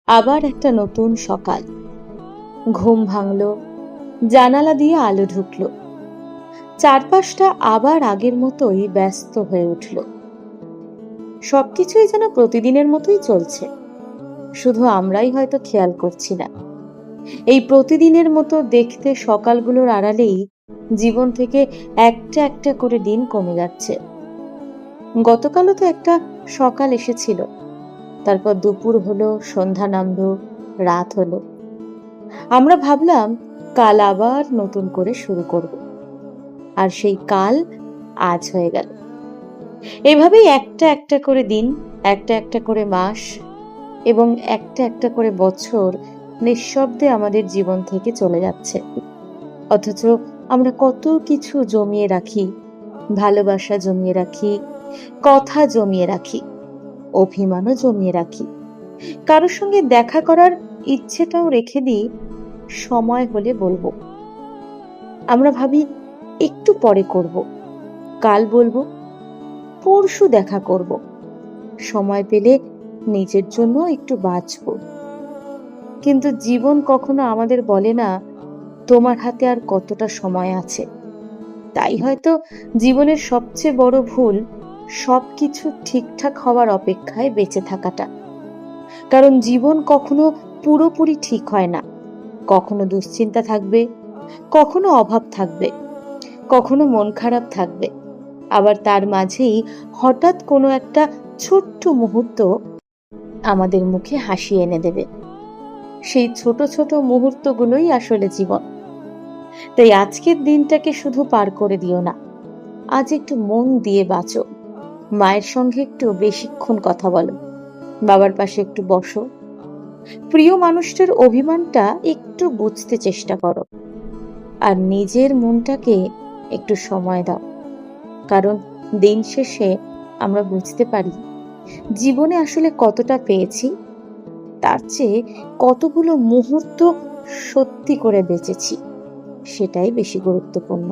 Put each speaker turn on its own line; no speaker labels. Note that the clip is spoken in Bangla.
আবার একটা নতুন সকাল। ঘুম ভাঙলো, জানালা দিয়ে আলো ঢুকলো, চারপাশটা আবার আগের মতোই ব্যস্ত হয়ে উঠল। সবকিছুই যেন প্রতিদিনের মতোই চলছে, শুধু আমরাই হয়তো খেয়াল করছি না। এই প্রতিদিনের মতো দেখতে সকালগুলোর আড়ালেই জীবন থেকে একটা একটা করে দিন কমে যাচ্ছে। গতকালও তো একটা সকাল এসেছিল, তারপর দুপুর হলো, সন্ধ্যা নামলো, রাত হলো। আমরা ভাবলাম কাল আবার নতুন করে শুরু করব, আর সেই কাল আজ হয়ে গেল। এভাবেই একটা একটা করে দিন, একটা একটা করে মাস এবং একটা একটা করে বছর নিঃশব্দে আমাদের জীবন থেকে চলে যাচ্ছে। অথচ আমরা কত কিছু জমিয়ে রাখি, ভালোবাসা জমিয়ে রাখি, কথা জমিয়ে রাখি, অভিমানও জমিয়ে রাখি, কারোর সঙ্গে দেখা করার ইচ্ছেটাও রেখে দিই, সময় হলে বলবো। আমরা ভাবি একটু পরে করব, কাল বলবো, পরশু দেখা করব, সময় পেলে নিজের জন্য একটু বাঁচবো। কিন্তু জীবন কখনো আমাদের বলে না তোমার হাতে আর কতটা সময় আছে। তাই হয়তো জীবনের সবচেয়ে বড় ভুল সবকিছু ঠিকঠাক হওয়ার অপেক্ষায় বেঁচে থাকাটা। কারণ জীবন কখনো পুরোপুরি ঠিক হয় না। কখনো দুশ্চিন্তা থাকবে, কখনো অভাব থাকবে, কখনো মন খারাপ থাকবে, আবার তার মাঝেই হঠাৎ কোনো একটা ছোট্ট মুহূর্ত আমাদের মুখে হাসি এনে দেবে। সেই ছোট ছোট মুহূর্তগুলোই আসলে জীবন। তাই আজকের দিনটাকে শুধু পার করে দিও না, আজ একটু মন দিয়ে বাঁচো। মায়ের সঙ্গে একটু বেশিক্ষণ কথা বলো, বাবার পাশে একটু বসো, প্রিয় মানুষটার অভিমানটা একটু বুঝতে চেষ্টা করো, আর নিজের মনটাকে একটু সময় দাও। কারণ দিন শেষে আমরা বুঝতে পারি জীবনে আসলে কতটা পেয়েছি, তার চেয়ে কতগুলো মুহূর্ত সত্যি করে বেঁচেছি, সেটাই বেশি গুরুত্বপূর্ণ।